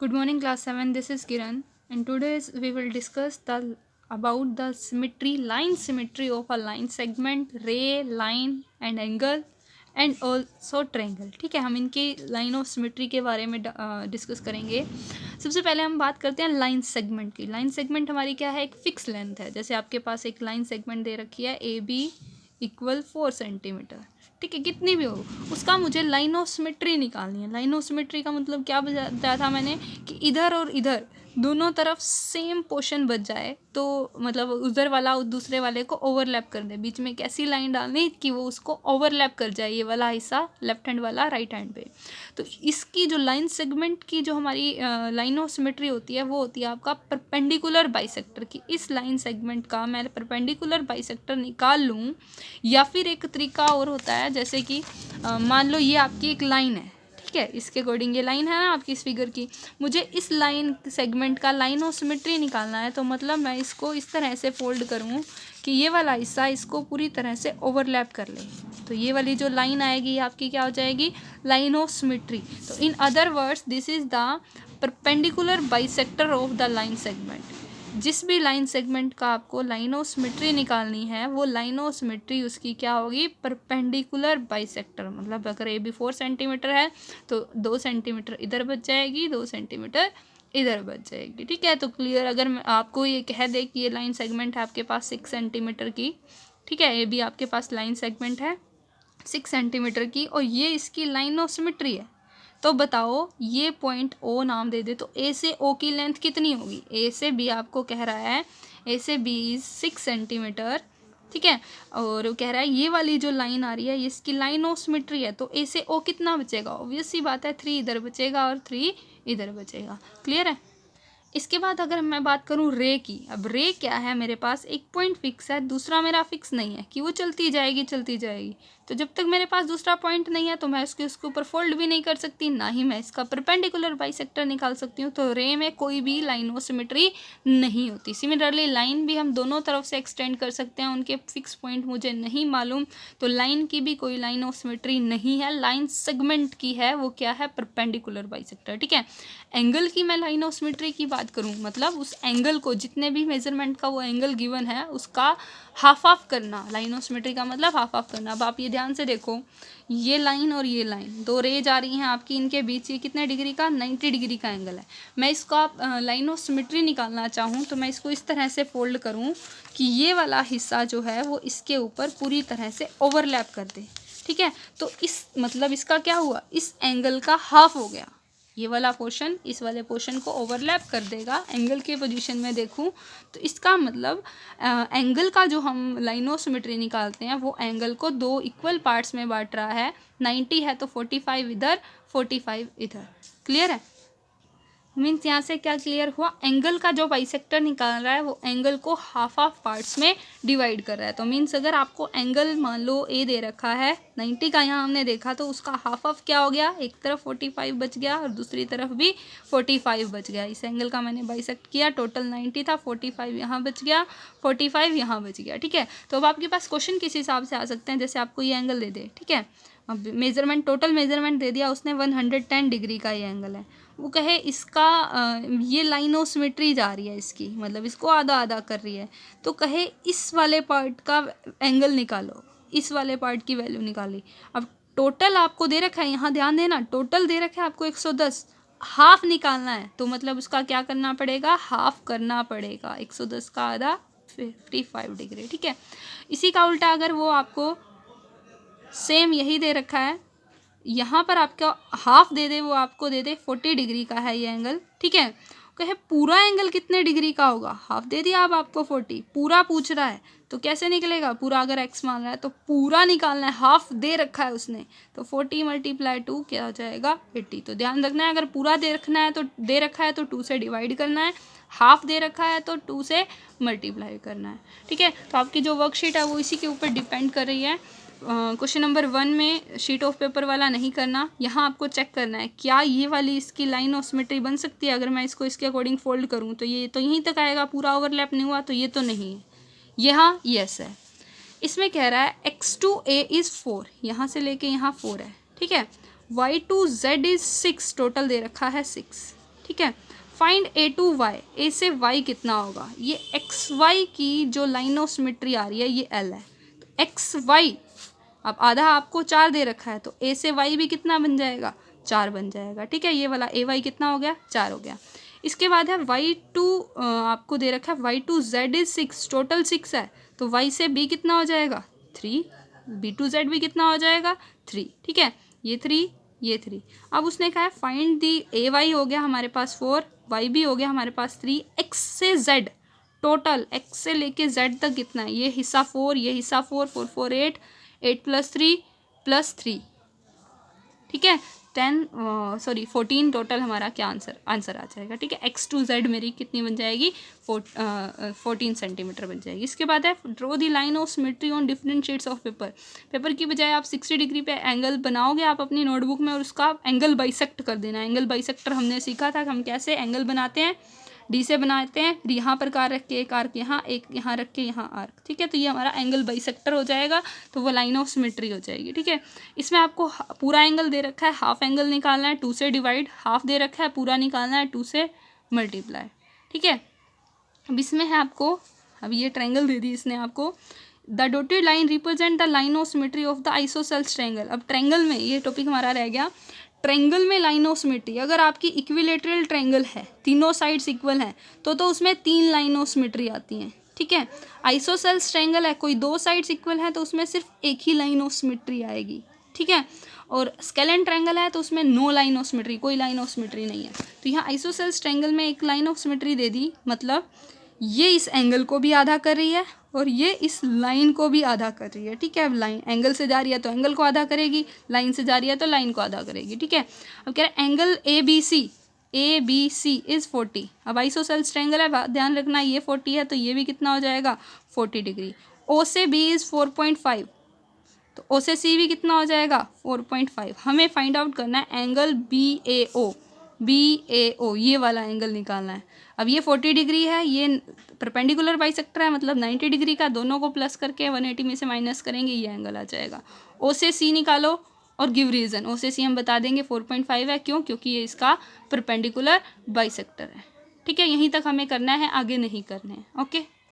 Good morning, class 7. This is Kiran, and today we will discuss about the line symmetry of a line segment, ray, line and angle and also triangle. ठीक है, हम इनके line of symmetry के बारे में discuss करेंगे. सबसे पहले हम बात करते हैं लाइन सेगमेंट की. लाइन सेगमेंट हमारी क्या है? एक फिक्स लेंथ है. जैसे आपके पास एक लाइन सेगमेंट दे रखी है ए बी इक्वल 4 सेंटीमीटर. ठीक है, कितनी भी हो, उसका मुझे लाइन ऑफ सिमेट्री निकालनी है. लाइन ऑफ सिमेट्री का मतलब क्या बताया था मैंने कि इधर और इधर दोनों तरफ सेम पोर्शन बच जाए, तो मतलब उधर वाला दूसरे वाले को ओवरलैप कर दे. बीच में एक ऐसी लाइन डालनी कि वो उसको ओवरलैप कर जाए, ये वाला हिस्सा लेफ्ट हैंड वाला राइट हैंड पे. तो इसकी जो लाइन सेगमेंट की जो हमारी लाइन ऑफ सिमेट्री होती है वो होती है आपका परपेंडिकुलर बाइसेक्टर की. इस लाइन सेगमेंट का मैं परपेंडिकुलर बाइसेक्टर निकाल लूँ, या फिर एक तरीका और होता है, जैसे कि मान लो ये आपकी एक लाइन है. ठीक है, इसके अकॉर्डिंग ये लाइन है ना आपकी इस फिगर की. मुझे इस लाइन सेगमेंट का लाइन ऑफ सिमेट्री निकालना है, तो मतलब मैं इसको इस तरह से फोल्ड करूँ कि ये वाला हिस्सा इसको पूरी तरह से ओवरलैप कर ले. तो ये वाली जो लाइन आएगी ये आपकी क्या हो जाएगी? Line of symmetry. तो in other words this is the perpendicular bisector of the line segment. जिस भी लाइन सेगमेंट का आपको लाइन ऑफ सिमेट्री निकालनी है, वो लाइन ऑफ सिमेट्री उसकी क्या होगी? Perpendicular bisector. मतलब अगर ए बी 4 सेंटीमीटर है तो 2 सेंटीमीटर इधर बच जाएगी, 2 सेंटीमीटर इधर बच जाएगी. ठीक है, तो क्लियर. अगर मैं आपको ये कह दे कि ये लाइन सेगमेंट है आपके पास 6 सेंटीमीटर की. ठीक है, ये भी आपके पास लाइन सेगमेंट है 6 सेंटीमीटर की, और ये इसकी लाइन ऑफ सिमेट्री है. तो बताओ, ये पॉइंट ओ नाम दे दे, तो ए से ओ की लेंथ कितनी होगी? ए से बी आपको कह रहा है, ए से बी इज 6 सेंटीमीटर. ठीक है, और वो कह रहा है ये वाली जो लाइन आ रही है ये इसकी लाइन ऑफ सिमेट्री है, तो ए से ओ कितना बचेगा? ऑब्वियस सी बात है, 3 इधर बचेगा और 3 इधर बचेगा. क्लियर है? इसके बाद अगर मैं बात करूँ रे की. अब रे क्या है? मेरे पास एक पॉइंट फिक्स है, दूसरा मेरा फिक्स नहीं है कि वो चलती जाएगी चलती जाएगी. तो जब तक मेरे पास दूसरा पॉइंट नहीं है तो मैं उसके ऊपर फोल्ड भी नहीं कर सकती, ना ही मैं इसका परपेंडिकुलर बाइसेक्टर निकाल सकती हूँ. तो रे में कोई भी लाइन ऑफ सिमेट्री नहीं होती. सिमिलरली लाइन भी हम दोनों तरफ से एक्सटेंड कर सकते हैं, उनके फिक्स पॉइंट मुझे नहीं मालूम, तो लाइन की भी कोई लाइन ऑफ सिमेट्री नहीं है. लाइन सेगमेंट की है, वो क्या है? Perpendicular bisector. ठीक है, एंगल की मैं लाइन ऑफ सिमेट्री की बात करूँ, मतलब उस एंगल को, जितने भी मेजरमेंट का वो एंगल गिवन है उसका हाफ ऑफ करना. लाइन ऑफ सिमेट्री का मतलब हाफ ऑफ करना. अब आप ये ध्यान से देखो, ये लाइन और ये लाइन, दो रेज आ रही हैं आपकी, इनके बीच ये कितने डिग्री का? 90 डिग्री का एंगल है. मैं इसका लाइन ऑफ सिमेट्री निकालना चाहूँ तो मैं इसको इस तरह से फोल्ड करूँ कि ये वाला हिस्सा जो है वो इसके ऊपर पूरी तरह से ओवरलैप कर दे. ठीक है, तो इस मतलब इसका क्या हुआ? इस एंगल का हाफ हो गया. ये वाला पोर्शन इस वाले पोर्शन को ओवरलैप कर देगा. एंगल के पोजीशन में देखूं तो इसका मतलब एंगल का जो हम लाइन ऑफ सिमेट्री निकालते हैं वो एंगल को दो इक्वल पार्ट्स में बांट रहा है. 90 है तो 45 इधर, 45 इधर. क्लियर है? मीन्स यहाँ से क्या क्लियर हुआ? एंगल का जो बाइसेक्टर निकाल रहा है वो एंगल को हाफ हाफ पार्ट्स में डिवाइड कर रहा है. तो मीन्स अगर आपको एंगल मान लो ए दे रखा है 90 का, यहाँ हमने देखा, तो उसका हाफ हाफ क्या हो गया? एक तरफ 45 बच गया और दूसरी तरफ भी 45 बच गया. इस एंगल का मैंने बाइसेक्ट किया, टोटल 90 था, 45 यहाँ बच गया, 45 यहाँ बच गया. ठीक है, तो अब आपके पास क्वेश्चन किस हिसाब से आ सकते हैं, जैसे आपको ये एंगल दे दे. ठीक है, अब मेजरमेंट, टोटल मेजरमेंट दे दिया उसने, 110 डिग्री का ये एंगल है. वो कहे इसका ये लाइन ऑफ सिमेट्री जा रही है इसकी, मतलब इसको आधा आधा कर रही है, तो कहे इस वाले पार्ट का एंगल निकालो. इस वाले पार्ट की वैल्यू निकाली. अब टोटल आपको दे रखा है, यहाँ ध्यान देना, टोटल दे रखा है आपको 110. हाफ निकालना है तो मतलब उसका क्या करना पड़ेगा? हाफ करना पड़ेगा. 110 का आधा 55 डिग्री. ठीक है, इसी का उल्टा अगर वो आपको सेम यही दे रखा है, यहाँ पर आपका हाफ दे दे, वो आपको दे दे 40 डिग्री का है ये एंगल. ठीक है, कहे पूरा एंगल कितने डिग्री का होगा? हाफ दे दिया, अब आपको 40, पूरा पूछ रहा है तो कैसे निकलेगा? पूरा अगर x मान रहा है तो पूरा निकालना है, हाफ दे रखा है उसने, तो 40 × 2 क्या हो जाएगा? 80. तो ध्यान रखना है, अगर पूरा दे रखना है तो दे रखा है तो 2 से डिवाइड करना है, हाफ दे रखा है तो 2 से मल्टीप्लाई करना है. ठीक है, तो आपकी जो वर्कशीट है वो इसी के ऊपर डिपेंड कर रही है. क्वेश्चन नंबर 1 में शीट ऑफ पेपर वाला नहीं करना, यहाँ आपको चेक करना है क्या ये वाली इसकी लाइन ऑफ सिमेट्री बन सकती है. अगर मैं इसको इसके अकॉर्डिंग फोल्ड करूँ तो ये तो यहीं तक आएगा, पूरा ओवरलैप नहीं हुआ, तो ये तो नहीं है. यहाँ यस है. इसमें कह रहा है x to a इज़ 4, यहाँ से लेके यहाँ 4 है. ठीक है, y to z is 6, total दे रखा है 6. ठीक है। Find A to Y, A से वाई कितना होगा, ये एक्स वाई की जो लाइन ऑफ सिमेट्री आ रही है ये एल है, तो एक्स वाई, अब आधा आपको 4 दे रखा है तो ए से वाई भी कितना बन जाएगा, 4 बन जाएगा, ठीक है। ये वाला ए वाई कितना हो गया, 4 हो गया। इसके बाद है वाई टू, आपको दे रखा है Y to Z is 6, total 6 है, तो वाई से बी कितना हो जाएगा 3, बी टू जेड भी कितना हो जाएगा 3, ठीक है। ये 3, ये 3। अब उसने कहा है फाइंड दी ए वाई हो गया हमारे पास 4, वाई भी हो गया हमारे पास 3, एक्स से जेड, टोटल एक्स से लेके जेड तक कितना है, ये हिस्सा 4, ये हिस्सा 4, 4 4 8, 8 + 3 + 3, ठीक है। 14 टोटल हमारा क्या आंसर आ जाएगा, ठीक है। एक्स टू जेड मेरी कितनी बन जाएगी, 14 सेंटीमीटर बन जाएगी। इसके बाद है draw the line of symmetry on different sheets of paper. Paper की बजाय आप 60 डिग्री पे एंगल बनाओगे आप अपनी नोटबुक में और उसका एंगल बाइसेक्ट कर देना। एंगल बाइसेक्टर हमने सीखा था कि हम कैसे एंगल बनाते हैं, डी से बनाते हैं, फिर यहाँ पर कार रख के एक आर्क यहाँ, एक यहाँ रख के यहाँ आर्क, ठीक है। तो ये हमारा एंगल बाइसेक्टर हो जाएगा, तो वो लाइन ऑफ सिमेट्री हो जाएगी, ठीक है। इसमें आपको पूरा एंगल दे रखा है, हाफ एंगल निकालना है, 2 से डिवाइड, हाफ दे रखा है, पूरा निकालना है 2 से मल्टीप्लाई, ठीक है। अब इसमें है आपको, अब ये ट्रायंगल दे दी इसने आपको, the dotted line represent the line of symmetry of the isosceles triangle. अब ट्रायंगल में ये टॉपिक हमारा रह गया, ट्रायंगल में लाइन ऑफ सिमेट्री, अगर आपकी इक्विलेटरल ट्रायंगल है, तीनों साइड्स इक्वल हैं, तो उसमें 3 लाइन ऑफ सिमेट्री आती हैं, ठीक है। आइसोसेल्स ट्रायंगल है, कोई 2 साइड्स इक्वल है तो उसमें सिर्फ एक ही लाइन ऑफ सिमेट्री आएगी, ठीक है। और स्केलेन ट्रायंगल है तो उसमें नो लाइन ऑफ सिमेट्री, कोई लाइन ऑफ सिमेट्री नहीं है। तो यहाँ आइसोसेल्स ट्रायंगल में एक लाइन ऑफ सिमेट्री दे दी, मतलब ये इस एंगल को भी आधा कर रही है और ये इस लाइन को भी आधा कर रही है, ठीक है। अब लाइन एंगल से जा रही है तो एंगल को आधा करेगी, लाइन से जा रही है तो लाइन को आधा करेगी, ठीक है। अब कह रहे हैं angle A B C is 40। अब आइसोसेल्स ट्रायंगल है, ध्यान रखना ये 40 है तो ये भी कितना हो जाएगा 40 डिग्री। ओ से बी इज़ 4.5, तो ओ से सी भी कितना हो जाएगा 4.5। हमें फाइंड आउट करना है एंगल बी ए ओ, ये वाला एंगल निकालना है। अब ये 40 डिग्री है, ये परपेंडिकुलर बाइसेक्टर है, मतलब 90 डिग्री का, दोनों को प्लस करके 180 में से माइनस करेंगे, ये एंगल आ जाएगा। ओ से सी निकालो और गिव रीज़न। ओ से सी हम बता देंगे 4.5 है, क्यों, क्योंकि ये इसका परपेंडिकुलर बाइसेक्टर है, ठीक है। यहीं तक हमें करना है, आगे नहीं करना है, ओके।